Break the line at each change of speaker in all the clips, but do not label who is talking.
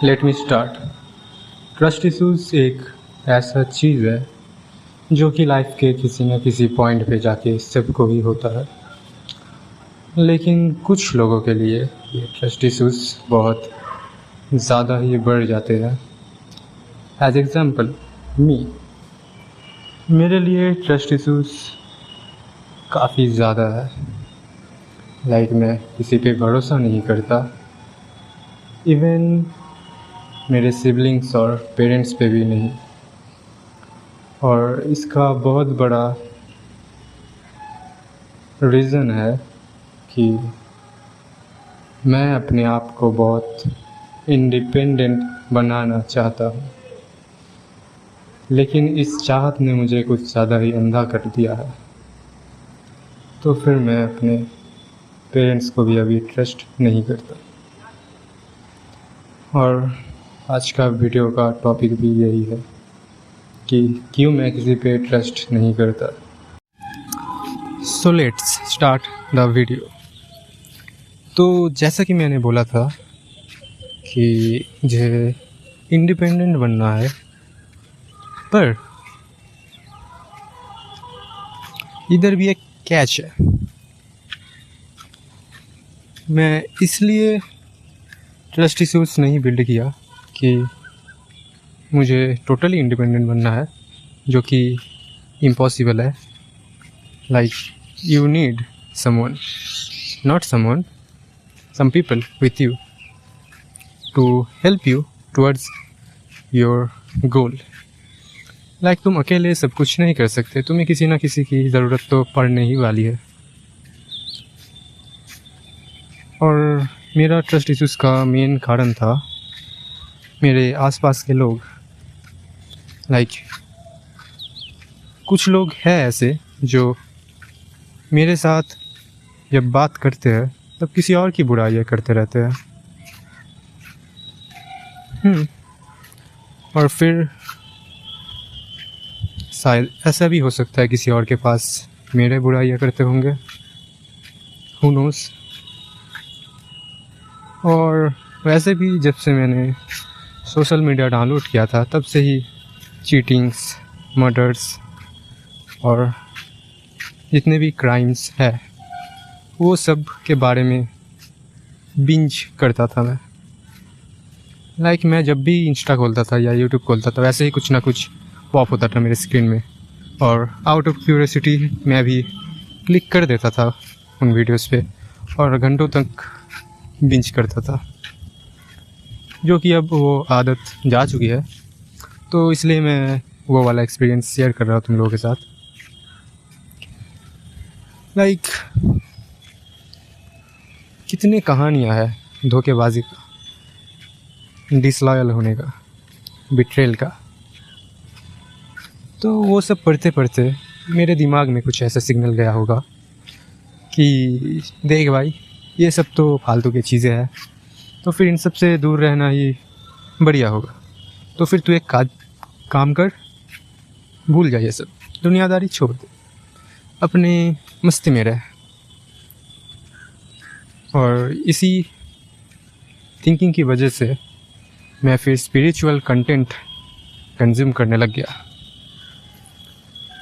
Let me start. Trust issues एक ऐसा चीज़ है जो कि लाइफ के किसी न किसी पॉइंट पे जाके सबको ही होता है, लेकिन कुछ लोगों के लिए ये ट्रस्ट इशूज़ बहुत ज़्यादा ही बढ़ जाते हैं। एज एग्ज़ाम्पल मेरे लिए ट्रस्ट इशूज़ काफ़ी ज़्यादा है। लाइक मैं किसी पे भरोसा नहीं करता, इवन मेरे सिबलिंग्स और पेरेंट्स पे भी नहीं। और इसका बहुत बड़ा रीज़न है कि मैं अपने आप को बहुत इंडिपेंडेंट बनाना चाहता हूँ, लेकिन इस चाहत ने मुझे कुछ ज़्यादा ही अंधा कर दिया है। तो फिर मैं अपने पेरेंट्स को भी अभी ट्रस्ट नहीं करता। और आज का वीडियो का टॉपिक भी यही है कि क्यों मैं किसी पे ट्रस्ट नहीं करता। So let's start the video. तो जैसा कि मैंने बोला था कि मुझे इंडिपेंडेंट बनना है, पर इधर भी एक कैच है। मैं इसलिए ट्रस्ट इश्यूज़ नहीं बिल्ड किया कि मुझे टोटली इंडिपेंडेंट बनना है, जो कि इम्पॉसिबल है। Like you need someone, not someone, some people with you to help you towards your goal. Like तुम अकेले सब कुछ नहीं कर सकते, तुम्हें किसी ना किसी की ज़रूरत तो पड़ने ही वाली है। और मेरा ट्रस्ट इश्यूज़ का मेन कारण था मेरे आसपास के लोग। लाइक कुछ लोग हैं ऐसे जो मेरे साथ जब बात करते हैं तब किसी और की बुराइयाँ करते रहते हैं। और फिर शायद ऐसा भी हो सकता है किसी और के पास मेरे बुराइयाँ करते होंगे, हु नोस। और वैसे भी जब से मैंने सोशल मीडिया डाउनलोड किया था तब से ही चीटिंग्स, मर्डर्स और जितने भी क्राइम्स है वो सब के बारे में बिंज करता था मैं। लाइक मैं जब भी इंस्टा खोलता था या यूट्यूब खोलता था वैसे ही कुछ ना कुछ पॉप होता था मेरे स्क्रीन में, और आउट ऑफ क्यूरियोसिटी मैं भी क्लिक कर देता था उन वीडियोस पे और घंटों तक बिंज करता था, जो कि अब वो आदत जा चुकी है। तो इसलिए मैं वो वाला एक्सपीरियंस शेयर कर रहा हूँ तुम लोगों के साथ। लाइक कितनी कहानियाँ हैं धोखेबाजी का, डिसलॉयल होने का, बिट्रेल का। तो वो सब पढ़ते पढ़ते मेरे दिमाग में कुछ ऐसा सिग्नल गया होगा कि देख भाई, ये सब तो फालतू की चीज़ें हैं, तो फिर इन सब से दूर रहना ही बढ़िया होगा। तो फिर तू एक काम कर, भूल जा ये सब, दुनियादारी छोड़ दे, अपने मस्ती में रह। और इसी थिंकिंग की वजह से मैं फिर स्पिरिचुअल कंटेंट कंज्यूम करने लग गया,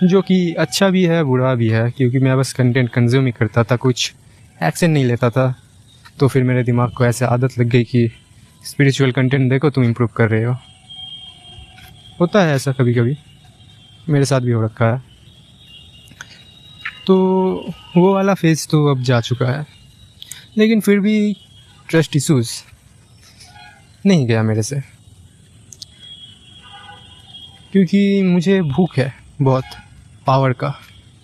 जो कि अच्छा भी है बुरा भी है, क्योंकि मैं बस कंटेंट कंज्यूम ही करता था, कुछ एक्शन नहीं लेता था। तो फिर मेरे दिमाग को ऐसे आदत लग गई कि स्पिरिचुअल कंटेंट देखो तुम इम्प्रूव कर रहे हो। होता है ऐसा कभी कभी, मेरे साथ भी हो रखा है। तो वो वाला फेज़ तो अब जा चुका है, लेकिन फिर भी ट्रस्ट इश्यूज़ नहीं गया मेरे से, क्योंकि मुझे भूख है बहुत पावर का,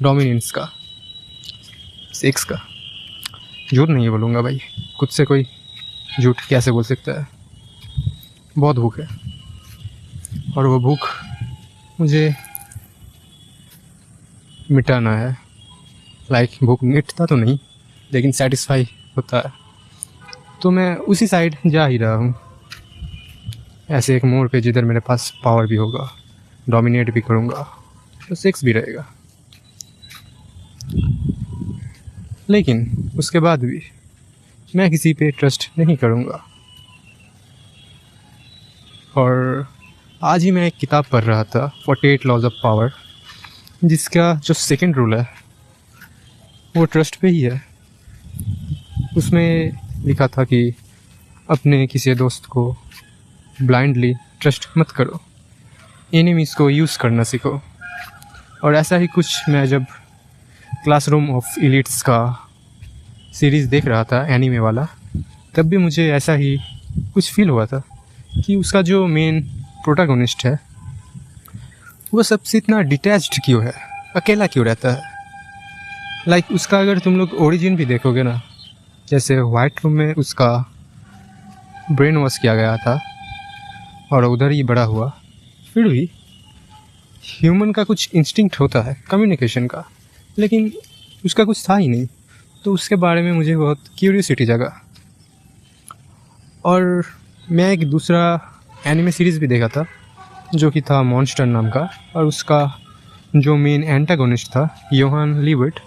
डोमिनेंस का, सेक्स का। झूठ नहीं बोलूँगा भाई, खुद से कोई झूठ कैसे बोल सकता है। बहुत भूख है और वो भूख मुझे मिटाना है। लाइक भूख मिटता तो नहीं, लेकिन सेटिस्फाई होता है। तो मैं उसी साइड जा ही रहा हूँ, ऐसे एक मोड़ पे जिधर मेरे पास पावर भी होगा, डोमिनेट भी करूँगा, तो सेक्स भी रहेगा। लेकिन उसके बाद भी मैं किसी पे ट्रस्ट नहीं करूँगा। और आज ही मैं एक किताब पढ़ रहा था 48 लॉज ऑफ पावर, जिसका जो सेकंड रूल है वो ट्रस्ट पे ही है। उसमें लिखा था कि अपने किसी दोस्त को ब्लाइंडली ट्रस्ट मत करो, एनिमीज़ को यूज़ करना सीखो। और ऐसा ही कुछ मैं जब क्लासरूम ऑफ एलिट्स का सीरीज़ देख रहा था एनीमे वाला, तब भी मुझे ऐसा ही कुछ फील हुआ था कि उसका जो मेन प्रोटैगनिस्ट है वो सबसे इतना डिटैच्ड क्यों है, अकेला क्यों रहता है। लाइक उसका अगर तुम लोग ओरिजिन भी देखोगे ना, जैसे वाइट रूम में उसका ब्रेन वॉश किया गया था और उधर ही बड़ा हुआ, फिर भी ह्यूमन का कुछ इंस्टिंक्ट होता है कम्युनिकेशन का, लेकिन उसका कुछ था ही नहीं। तो उसके बारे में मुझे बहुत क्यूरियोसिटी जगा। और मैं एक दूसरा एनिमे सीरीज़ भी देखा था जो कि था मॉन्स्टर नाम का, और उसका जो मेन एंटागोनिस्ट था योहान लीविट,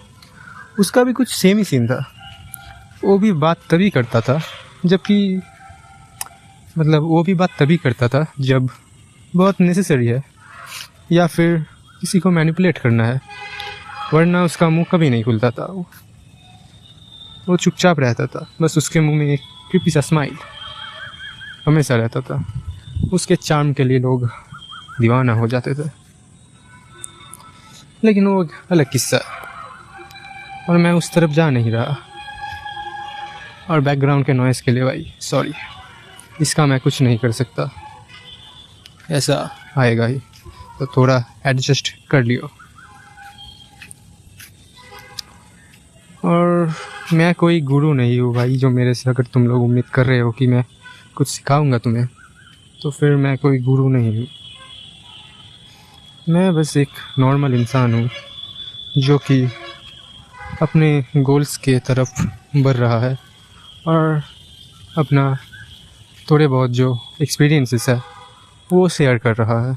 उसका भी कुछ सेम ही सीन था। वो भी बात तभी करता था जब बहुत नेसेसरी है या फिर किसी को मैनिपुलेट करना है, वरना उसका मुंह कभी नहीं खुलता था। वो चुपचाप रहता था, बस उसके मुंह में एक क्रीपी सा स्माइल हमेशा रहता था। उसके चार्म के लिए लोग दीवाना हो जाते थे। लेकिन वो एक अलग किस्सा है और मैं उस तरफ जा नहीं रहा। और बैकग्राउंड के नॉइज़ के लिए भाई सॉरी, इसका मैं कुछ नहीं कर सकता, ऐसा आएगा ही, तो थोड़ा एडजस्ट कर लियो। और मैं कोई गुरु नहीं हूँ भाई, जो मेरे से अगर तुम लोग उम्मीद कर रहे हो कि मैं कुछ सिखाऊंगा तुम्हें, तो फिर मैं कोई गुरु नहीं हूँ। मैं बस एक नॉर्मल इंसान हूँ जो कि अपने गोल्स के तरफ बढ़ रहा है और अपना थोड़े बहुत जो एक्सपीरियंसेस है वो शेयर कर रहा है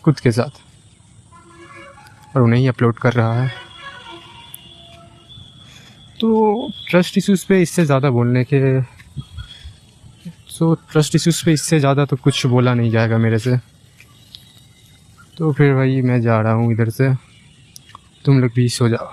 खुद के साथ, और उन्हें ही अपलोड कर रहा है। तो ट्रस्ट इश्यूज़ पे इससे ज़्यादा तो कुछ बोला नहीं जाएगा मेरे से। तो फिर भाई मैं जा रहा हूँ इधर से, तुम लोग भी सो जाओ।